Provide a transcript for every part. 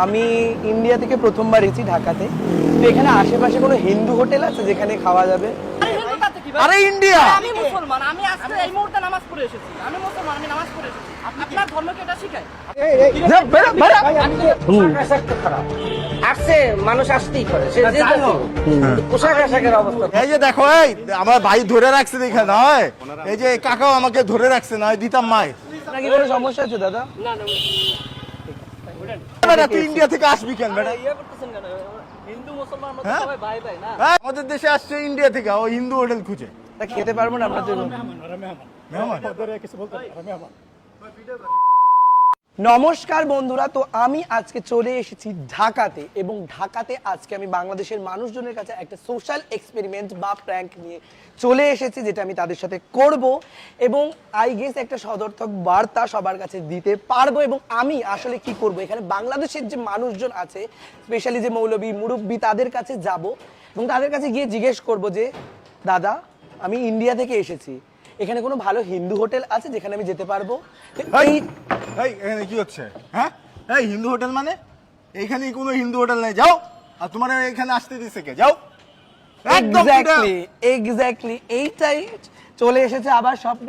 আমি ইন্ডিয়া থেকে প্রথমবার এসেছি ঢাকাতে। তো এখানে আশেপাশে কোনো হিন্দু হোটেল আছে যেখানে খাওয়া যাবে? আরে ইন্ডিয়া, আমি মুসলমান, আমি আজকে এই মুহূর্তে নামাজ পড়ে এসেছি। আমি মুসলমান, আমি নামাজ পড়ে এসেছি। আপনার ধর্মকে এটা শিখায়? আসছে মানুষ আসতেই করে, সে যে পোশাক আশাকের অবস্থা। এই যে দেখো, এই আমার ভাই ধরে রাখছে দেখে নয়, এই যে কাকাও আমাকে ধরে রাখছে, নয় দিতাম মাই। নাকি কোনো সমস্যা আছে দাদা? না বেটা তুই ইন্ডিয়া থেকে আসবি কেন বেটা? করতেছেন কেন? হিন্দু মুসলমান আমরা হ্যাঁ? সবাই ভাই ভাই না? হ্যাঁ, আমাদের দেশে আসছে ইন্ডিয়া থেকে, ও হিন্দু হোটেল খুঁজে। তা খেতে পারবো না আপনাদের? মেহমান। নমস্কার বন্ধুরা, তো আমি আজকে চলে এসেছি ঢাকাতে, এবং ঢাকাতে আজকে আমি বাংলাদেশের মানুষজনের কাছে একটা সোশ্যাল এক্সপেরিমেন্ট বা প্র্যাঙ্ক নিয়ে চলে এসেছি, যেটা আমি তাদের সাথে করব এবং আই গেস একটা সদর্থক বার্তা সবার কাছে দিতে পারবো। এবং আমি আসলে কি করব, এখানে বাংলাদেশের যে মানুষজন আছে, স্পেশালি যে মৌলবী মুরব্বী, তাদের কাছে যাব এবং তাদের কাছে গিয়ে জিজ্ঞেস করব যে দাদা, আমি ইন্ডিয়া থেকে এসেছি, এখানে কোনো ভালো হিন্দু হোটেল আছে যেখানে আমি যেতে পারবো? এই এখানে কি হচ্ছে? হ্যাঁ, এই হিন্দু হোটেল মানে এইখানে কোনো হিন্দু হোটেল নেই, যাও। আর তোমার এখানে আসতে দিছে কে? যাও। এক্স্যাক্টলি এইটাই চলে এসেছে আবার স্বপ্ন।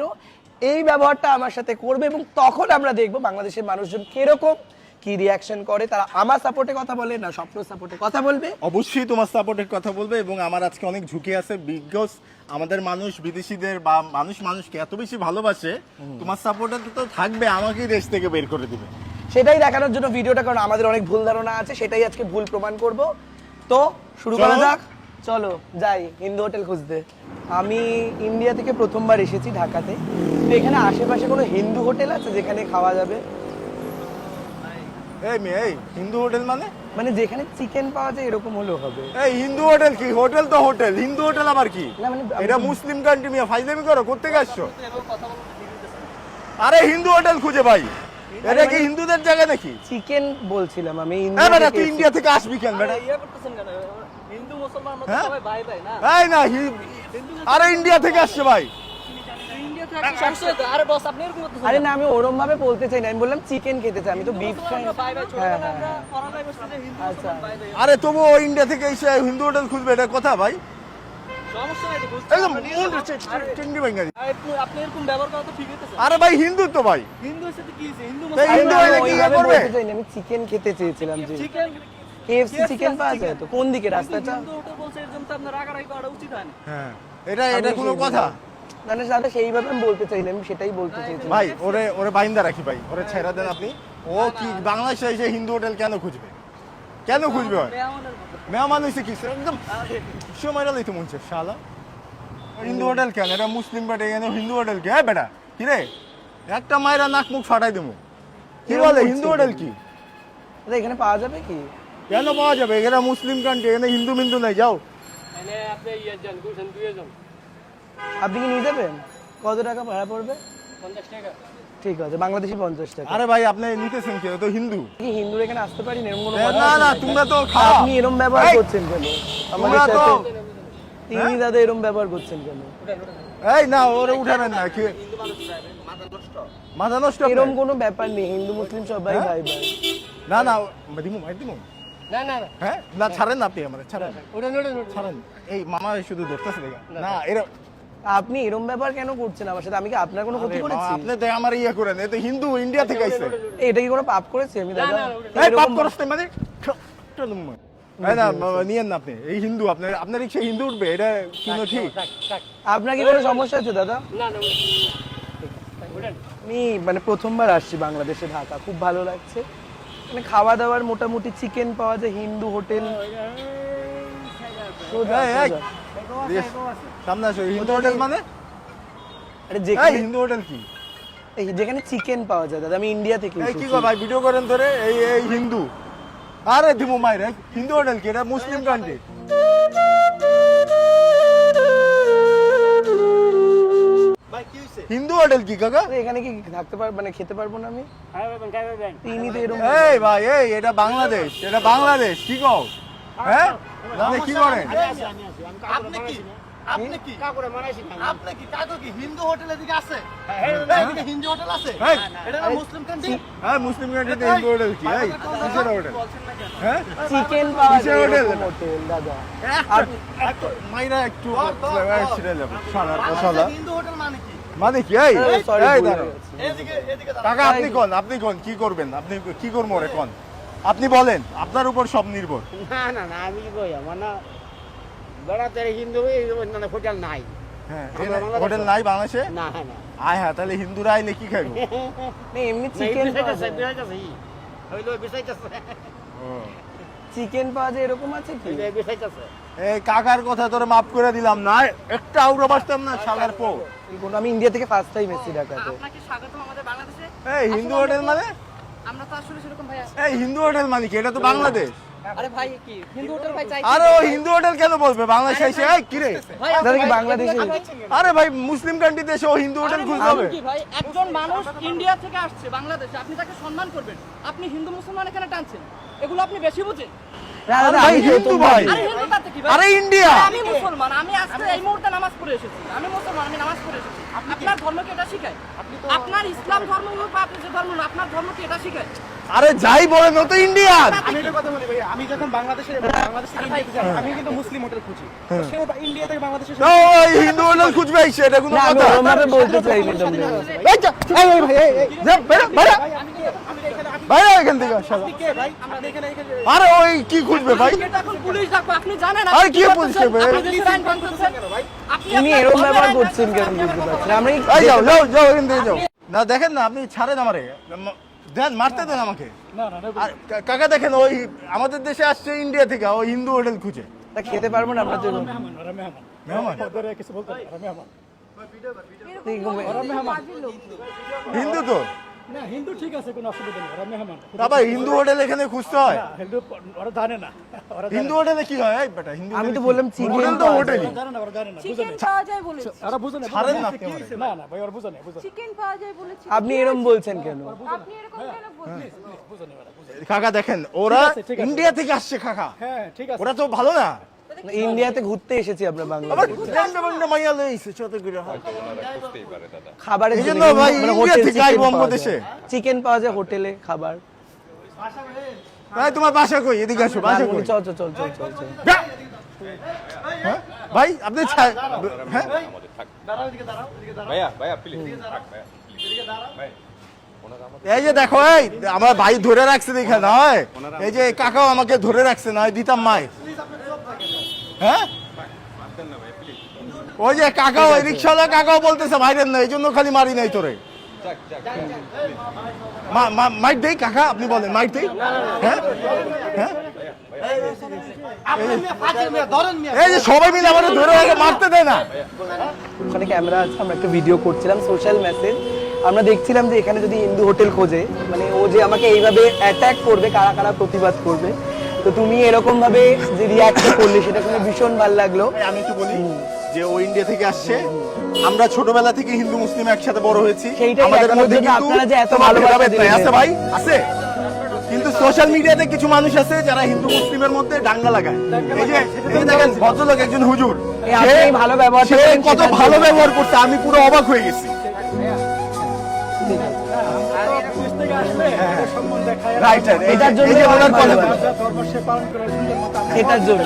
এই ব্যবহারটা আমার সাথে করবে এবং তখন আমরা দেখবো বাংলাদেশের মানুষজন কিরকম কি রিয়াকশন করে, তারা আমার সাপোর্টে কথা বলে না স্বপ্ন সাপোর্টে কথা বলবে। অবশ্যই তোমার সাপোর্টের কথা বলবে, এবং আমার আজকে অনেক ঝুঁকি আছে, বিকজ আমাদের মানুষ বিদেশিদের বা মানুষকে এত বেশি ভালোবাসে, তোমার সাপোর্টে তো থাকবে, আমাকেই দেশ থেকে বের করে দিবে। সেটাই দেখানোর জন্য ভিডিওটা, কারণ আমাদের অনেক ভুল ধারণা আছে, সেটাই আজকে ভুল প্রমাণ করব। তো শুরু করা যাক, চলো যাই হিন্দু হোটেল খুঁজতে। আমি ইন্ডিয়া থেকে প্রথমবার এসেছি ঢাকাতে। তো এখানে আশেপাশে কোনো হিন্দু হোটেল আছে যেখানে খাওয়া যাবে? এই মেয়ে, এই হিন্দু হোটেল মানে? মানে যেখানে চিকেন পাওয়া যায় এরকম হলেও হবে। এই হিন্দু হোটেল কি? হোটেল তো হোটেল, হিন্দু হোটেল আবার কি? না মানে এটা মুসলিম কান্ট্রি, মিয়া ফাইজলামি করো, করতে গেছো? আরে হিন্দু হোটেল খুঁজে ভাই, এটা কি হিন্দুদের জায়গা নাকি? চিকেন বলছিলাম আমি। হ্যাঁ বেটা, তুই ইন্ডিয়া থেকে আসবি কেন বেটা? করতেছেন কেন? হিন্দু মুসলমান আমরা হ্যাঁ? সবাই ভাই ভাই না? এই না, আরে ইন্ডিয়া থেকে আসছে ভাই। ইন্ডিয়া থেকে সমস্যা তো। আরে বস, আপনি এরকম করতেছেন? আরে না, আমি ওরম ভাবে বলতে চাই না, আমি বললাম চিকেন খেতে চাই, আমি তো বিফ খাই। আমরা ভাই ভাই, হ্যাঁ, ছোটবেলায় হ্যাঁ, আমরা পড়ালেখা করছি যে হিন্দু আচ্ছা। মুসলমান ভাই ভাই। আরে তবু ও ইন্ডিয়া থেকে এসে হিন্দু হোটেল খুঁজবে, এটা কথা ভাই? সমস্যা নাই তো, বুঝছি একদম আমরা নিয়ে যাবো। চিংড়ি বাঙ্গালি। আপনি এরকম ব্যবহার করা তো ঠিক হইতেছে। আরে ভাই হিন্দু তো ভাই। হিন্দুর সাথে কি হইছে? হিন্দু তাই আরে মুসলমান না, হিন্দু আমি হলে কি ওইভাবে করবে? বলতে চাই না, আমি চিকেন খেতে চেয়েছিলাম। যে চিকেন KFC চিকেন পাওয়া যায় তো কোন দিকে রাস্তাটা? হিন্দু হোটেল বলছে, এর জন্য তো আপনার রাগারাগি করা উচিত হয় না। হ্যাঁ, এটা কোনো কথা? না না দাদা, সেইভাবে আমি বলতে চাই না, আমি সেটাই বলতে চাইছিলাম। ভাই ওরে বাইন্দা রাখি ভাই, ওরে ছেড়ে দেন আপনি। ও কি বাংলাদেশে এসে হিন্দু হোটেল কেন খুঁজবে? কেন খুঁজবে? বেয়ামনের মতো। মেহমান হয়েছে কি একদম সময় তো মন চায় শালা। হিন্দু হোটেল কেন? এটা মুসলিম বেটা, এখানে হিন্দু হোটেল কি? হ্যাঁ বেটা, কি রে, একটা মায়েরা নাক মুখ ফাটাই দেবো। কি বলে হিন্দু হোটেল কি? দাদা এখানে পাওয়া যাবে কি? কেন পাওয়া যাবে? এখানে মুসলিম কান্ট্রি, এখানে হিন্দু মিন্দু নাই, যাও। এনে আপনি যান, গুলশান 2 জন, আপনি কি নিয়ে যাবেন? কত টাকা ভাড়া পড়বে? 50 টাকা। ঠিক আছে, বাংলাদেশি 50 টাকা। আরে ভাই আপনি নিতেছেন কি? তো হিন্দু। কি হিন্দুর এখানে আসতে পারি না? এরকম কোনো এ, কথা না আছে না, নাকি? তোমরা তো খাও। আপনি এরকম ব্যবহার এই, করছেন কেন আমাদের তোমরা তো সাথে? তিনি দাদা এরকম ব্যবহার করছেন কেন? এই না, ওরে উঠাবেন না কি? মাথা নষ্ট এরকম আপনার? কোনো ব্যাপার নেই, হিন্দু মুসলিম সবাই হ্যাঁ? ভাই ভাই। না না, দিমু ভাই দিমু। না না না, হ্যাঁ না, ছাড়েন না আপনি আমাদের, ছাড়েন ওটা ছাড়েন। এই মামা শুধু ধরতেছে দেখা না, এরা আপনি এরকম ব্যবহার কেন করছেন আমার সাথে? আমি কি আপনার কোনো ক্ষতি আরে করেছি? মামা, আপনি তো আমার ইয়ে করেন, এ তো হিন্দু ইন্ডিয়া থেকে আইছে। এটা কি কোনো পাপ করেছি আমি দাদা? এই পাপ এরকম করছ না মানে? এই না মামা, নিয়েন না আপনি, এই হিন্দু, আপনার রিক্সা হিন্দু উঠবে, এটা কিন্তু ঠিক? আপনার কি কোনো সমস্যা আছে দাদা? না না, আমি মানে প্রথমবার আসছি বাংলাদেশে, ঢাকা, খুব ভালো লাগছে। মানে খাওয়া দাওয়ার মোটামুটি চিকেন পাওয়া যায়, হিন্দু হোটেল। সোজা, এই, এই, সোজা। Yes, সামনে আসো। হিন্দু হোটেল মানে? আরে এই যেখানে হিন্দু হোটেল কি? এই যেখানে চিকেন পাওয়া যায় দাদা, আমি ইন্ডিয়া থেকে এই কি এসেছি। গো ভাই, ভিডিও করেন ধরে, এই হিন্দু। আরে দিমু মাইরে, হিন্দু হোটেল কি? এটা মুসলিম কান্ট্রি। হিন্দু হোটেল কি কাকা? আরে এখানে কি থাকতে পার মানে খেতে পারবো না আমি? তিনি তো এরকম এই ভাই, এই এটা বাংলাদেশ, এটা বাংলাদেশ, কি কও? হ্যাঁ আপনি কি করেন? আপনি কি কাকুরে মানাইছি না আপনি কি কাকু কি হিন্দু হোটেলের দিকে আছে হ্যাঁ এদিকে হিন্দু হোটেল আছে হ্যাঁ। এটা না মুসলিম কান্ট্রি হ্যাঁ মুসলিম কান্ট্রিতে হিন্দু হোটেল কি এই কিসের হোটেল হ্যাঁ চিকেন পাওয়া যায় কিসের হোটেল? এরকম হোটেল দাদা মাইরা একটু ছিড়ে যাবে শালার শালা হিন্দু হোটেল মানে কি মানে কি এই সরি এই ভুলে দাঁড়াও। গেছি। এদিকে কাকা আপনি কোন কি করবেন আপনি কি করবো রে কোন আপনি বলেন আপনার উপর সব নির্ভর না আমি কি কই আমার না বেড়াতে হিন্দু মানে হোটেল নাই হ্যাঁ আমরা বাংলাদেশে- হোটেল নাই বাংলাদেশে না আয় হ্যাঁ তাহলে হিন্দুরা আইলে কি খাইবো না, এমনি চিকেন চিকেন পাওয়া যায় এরকম আছে কি এই কাকার কথা তোরে মাফ করে দিলাম না একটা আউরা বাসতাম না শালার পো আমি ইন্ডিয়া থেকে ফার্স্ট টাইম এসেছি ঢাকাতে আপনাকে স্বাগতম আমাদের বাংলাদেশে। এই হিন্দু হোটেল মানে আমরা তো আসলে সেরকম ভাই। এই হিন্দু হোটেল মানে কি এটা তো বাংলাদেশ আরে ভাই কি হিন্দু হোটেল ভাই চাই? আরে ও হিন্দু হোটেল কেন বলবে বাংলাদেশে এসে এই কি রে ভাই দাদা কি বাংলাদেশে আরে ভাই মুসলিম কান্ট্রি দেশে ও হিন্দু হোটেল খুলতে হবে কি ভাই একজন মানুষ ইন্ডিয়া থেকে আসছে বাংলাদেশে, আপনি তাকে সম্মান করবেন। আপনি হিন্দু মুসলমান এখানে টানছেন, এগুলো আপনি বেশি বুঝেন। না, আরে দাদা, ভাই আমি হিন্দু প্রথম ভাই আরে হিন্দু তাতে কি ভাই? আরে ইন্ডিয়া আমি মুসলমান, আমি আজকে এই মুহূর্তে নামাজ পড়ে এসেছি। আমি মুসলমান, আমি নামাজ পড়ে এসেছি। আপনার ধর্ম কি এটা শিখায়? আপনার ইসলাম ধর্ম হোক বা আপনি যে ধর্ম হোক, আপনার ধর্ম কি এটা শিখায়? আরে যাই বলেন ও তো ইন্ডিয়ান আমি একটা কথা বলি ভাই, আমি যখন বাংলাদেশ থেকে ইন্ডিয়াতে যাই, আমি কিন্তু মুসলিম হোটেল খুঁজি। তো সেও ইন্ডিয়া থেকে বাংলাদেশে ও হিন্দু হোটেল খুঁজবে সেটা কোনো না, আমি কথা ওরমভাবে বলতে চাইনি তোমরা। এই যা, এই ভাই এই যা বেরা বেরা বাইরে এখান থেকে শালা কে ভাই? আপনি এখানে আরে ওই কি খুঁজবে ভাই এটা এখন পুলিশ ডাকবো, আপনি জানেন আরে কি করতেছেন? পুলিশ ডাকবে? আপনি দেশের আইন ভাঙতেছেন। আপনি তুমি আপনার এরকম ধর্মের ব্যবহার আইন করছেন কেন ভাঙতেছেন। বুঝতে পারছি না। আমরা এই যাও যাও যাও এখান থেকে যাও না দেখেন না আপনি ছাড়েন আমারে দেন মারতে দেন আমাকে আর কাকা দেখেন ওই আমাদের দেশে আসছে ইন্ডিয়া থেকে ওই হিন্দু হোটেল খুঁজে তা খেতে পারবো না আমরা তো মেহমান হিন্দু তো না হিন্দু ঠিক আছে কোনো অসুবিধা নেই ওরা মেহমান তারপর হিন্দু হোটেল এখানে খুঁজতে হয় হিন্দু ওরা জানে না ওরা হিন্দু হোটেলে কি হয় এই বেটা হিন্দু আমি তো হোটেলে বললাম কি? চিকেন হোটেল তো হোটেলই জানে না ওরা জানে না বুঝে চিকেন নেই পাওয়া যায় বলেছি। ওরা বুঝে নেই ছাড়েন না আপনি আমারে। না ভাই ওরা বুঝে নেই বুঝে চিকেন পাওয়া যায় বলেছি। আপনি এরকম বলছেন কেন আপনি এরকম কেন বলছেন? কাকা দেখেন ওরা ঠিক আছে, ঠিক আছে। ইন্ডিয়া থেকে আসছে কাকা হ্যাঁ ঠিক আছে ওরা তো ভালো না ইন্ডিয়াতে ঘুরতে এসেছি আমরা আবার বাংলাদেশে ল্যান্ডে বান্ডে মাইয়া লইছে ছত করে খাবারের এই জন্য ভাই ইন্ডিয়া থেকে আইবো আমাদের দেশে। চিকেন পাওয়া যায় হোটেলে খাবার ভাই তোমার বাসা কই এদিকে আসো বাসা কই চল চল চল চল চল চল। যা। হ্যাঁ? ভাই আপনি হ্যাঁ ভাইয়া প্লিজ এই যে দেখো এই আমার ভাই ধরে রাখছে দেখে নয় এই যে কাকাও আমাকে ধরে রাখছে নয় দিতাম মায় হ্যাঁ ওই যে কাকাও রিক্সাওয়ালা কাকাও বলতেছে ভাইরেন না এই জন্য খালি মারি নাই তোরে মাইট দেই কাকা আপনি বলেন মাইট দেই হ্যাঁ হ্যাঁ এই যে সবাই মিলে আমাদের ধরে রাখে মারতে দেয় না ওখানে ক্যামেরা আছে, আমরা একটা ভিডিও করছিলাম সোশ্যাল মেসেজ। আমরা দেখছিলাম যে এখানে যদি হিন্দু হোটেল খোঁজে মানে ও যে আমাকে এইভাবে অ্যাটাক করবে, কারা কারা প্রতিবাদ করবে। তো তুমি এরকম ভাবে যে রিয়াক্ট করলে সেটা শুনে ভীষণ ভালো লাগলো। আমি একটু বলি যে ও ইন্ডিয়া থেকে আসছে আমরা ছোটবেলা থেকে হিন্দু মুসলিম একসাথে বড় হয়েছি সেইটাই আমাদের দেখানোর মধ্যে জন্য কিন্তু আপনারা যে এত কোনো ভালোবাসা ভেদাভেদ নাই। দিলেন। আছে ভাই আছে কিন্তু সোশ্যাল মিডিয়াতে কিছু মানুষ আছে যারা হিন্দু মুসলিমের মধ্যে দাঙ্গা লাগায় এই যে দেখেন ভদ্রলোক একজন হুজুর এই আপনি সে- ভালো ব্যবহার সে করেন, কত সেটার ভালো জন্য। ব্যবহার করছে আমি পুরো অবাক হয়ে গেছি অফিস থেকে আসলে সম্মান দেখায় রাইট এটার জন্য এই যে ওনার কথা যা ধর্ম সে পালন করে সুন্দর মতো আমরা এটার জন্য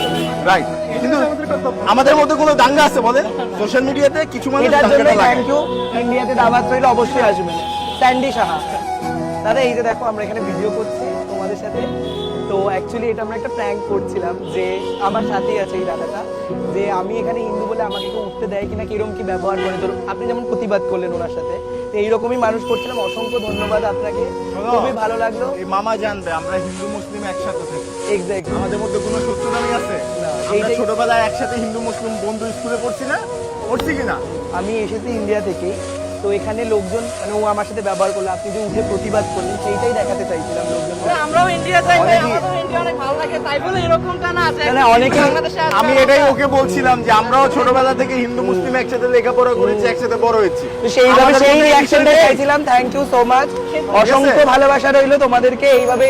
রাইট কিন্তু আমাদের মধ্যে কোনো দাঙ্গা আছে বলেন সোশ্যাল মিডিয়াতে কিছু মানুষ এটার জন্য দাঙ্গাটা লাগায় থ্যাংক ইউ। ইন্ডিয়াতে দাওয়াত রইলে অবশ্যই আসবেন। স্যান্ডি সাহা দাদা, এই যে দেখো আমরা এখানে ভিডিও করছি তোমাদের সাথে। তো অ্যাকচুয়ালি এটা আমরা একটা প্র্যাঙ্ক করছিলাম যে আমার সাথেই আছে এই দাদাটা, যে আমি এখানে হিন্দু বলে আমাকে কেউ উঠতে দেয় কিনা, কিরকম কি ব্যবহার করে। ধরুন আপনি যেমন প্রতিবাদ করলেন ওনার সাথে, তো এইরকমই মানুষ করছিলাম। অসংখ্য ধন্যবাদ আপনাকে, খুবই ভালো লাগলো। এই মামা জানবে আমরা হিন্দু মুসলিম একসাথে থাকি এক্স্যাক্টলি আমাদের মধ্যে কোনো শত্রুতামি আছে না, আমরা এইটাই- ছোটবেলায় একসাথে হিন্দু মুসলিম বন্ধু স্কুলে পড়ছি না পড়ছি কিনা আমি এসেছি ইন্ডিয়া থেকেই, তো এখানে লোকজন মানে ও আমার সাথে ব্যবহার করলো, আপনি যে উঠে প্রতিবাদ করলেন সেইটাই দেখাতে চাইছিলাম লোকজন। আমরাও ইন্ডিয়া যাই ভাই, অনেকেই- আমাদের ইন্ডিয়া অনেক ভালো লাগে, তাই বলে এরকমটা না আছে। না, অনেকেই- বাংলাদেশে আসবে, আমি এটাই ওকে বলছিলাম যে আমরাও ছোটবেলা থেকে হিন্দু মুসলিম একসাথে লেখাপড়া করেছি একসাথে বড় হয়েছি তো সেইভাবে আমাদের সেই মধ্যে রিয়াকশনটা বিষয় নেই। চাইছিলাম। থ্যাংক ইউ সো মাচ, অসংখ্য ভালোবাসা রইলো তোমাদেরকে। এইভাবে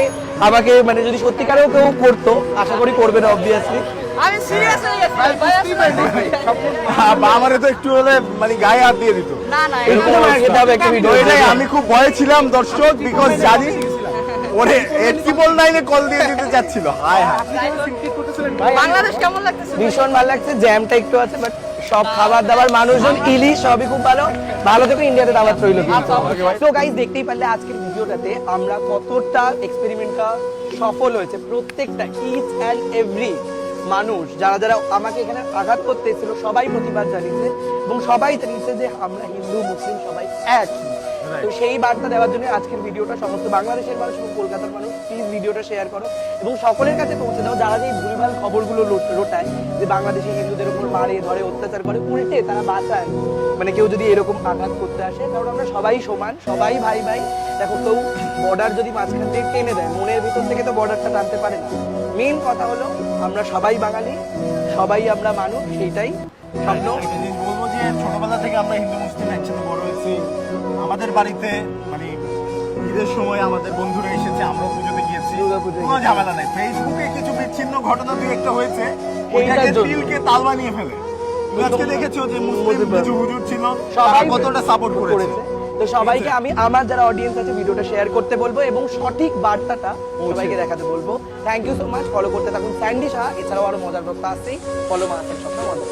আমাকে মানে যদি সত্যিকারেও কেউ করতো, আশা করি করবে না অবভিয়াসলি, আমি সিরিয়াস হয়ে গেছি ভাই আমারে তো একটু হলে মানে গায়ে হাত দিয়ে দিত। না না এরকম আমার খেতে হবে একটা ভিডিও। তো এটাই আমি খুব ভয়ে ছিলাম দর্শক, বিকজ জানি ওরে 899 কল দিয়ে দিতে যাচ্ছিল। হায় হায় বাংলাদেশ কেমন লাগতেছে ভীষণ ভালো লাগছে, জ্যামটা একটু আছে বাট সব খাবার দাবার মানুষজন ইলিশ সবই খুব ভালো। ভালো থেকে ইন্ডিয়াতে দাওয়াত রইল। তো গাইস দেখতেই পারলে আজকের ভিডিওটাতে আমরা কতটা এক্সপেরিমেন্টটা সফল হয়েছে। প্রত্যেকটা ইচ অ্যান্ড এভরি মানুষ যারা যারা আমাকে এখানে আঘাত করতে এসেছিল সবাই প্রতিবাদ জানিয়েছে এবং সবাই জানিয়েছে যে আমরা হিন্দু মুসলিম সবাই এক। তো সেই বার্তা দেওয়ার জন্য আজকের ভিডিওটা সমস্ত বাংলাদেশের মানুষ এবং কলকাতার মানুষ প্লিজ ভিডিওটা শেয়ার করো এবং সকলের কাছে পৌঁছে দাও যারা যে এই ভুলভাল খবরগুলো রোটায় যে বাংলাদেশি হিন্দুদের উপর মারে ধরে অত্যাচার করে, উল্টে তারা বাঁচায়। মানে কেউ যদি এরকম আঘাত করতে আসে, কারণ আমরা সবাই সমান, সবাই ভাই ভাই। দেখো কেউ বর্ডার যদি মাঝখান থেকে টেনে দেয়, মনের ভিতর থেকে তো বর্ডারটা টানতে পারে না। মেইন কথা হলো আমরা সবাই বাঙালি, সবাই আমরা মানুষ, সেইটাই স্বপ্ন। একটা জিনিস বলবো যে ছোটবেলা থেকে আমরা হিন্দু মুসলিম একসাথে বড় হয়েছি। আমাদের বাড়িতে মানে ঈদের সময় আমাদের বন্ধুরা এসেছে, আমরা পুজোতে গিয়েছি, দুর্গাপুজোয় কোনো ঝামেলা নাই। ফেসবুকে কিছু বিচ্ছিন্ন ঘটনা দুই একটা হয়েছে, ওইটাকে এইটার জন্য। তিলকে তাল বানিয়ে ফেলে। তুমি আজকে দেখেছো যে মুসলিম কিছু হুজুর ছিল, সবাই তারা কতটা সাপোর্ট করেছে। তো সবাইকে আমি আমার যারা অডিয়েন্স আছে ভিডিওটা শেয়ার করতে বলবো এবং সঠিক বার্তাটা সবাইকে দেখাতে বলবো। Thank you so much. Follow করতে থাকুন স্যান্ডি শাহ, এছাড়াও আরো মজার তথ্য আসছেই। ফলো মাসের সবটা বন্ধ।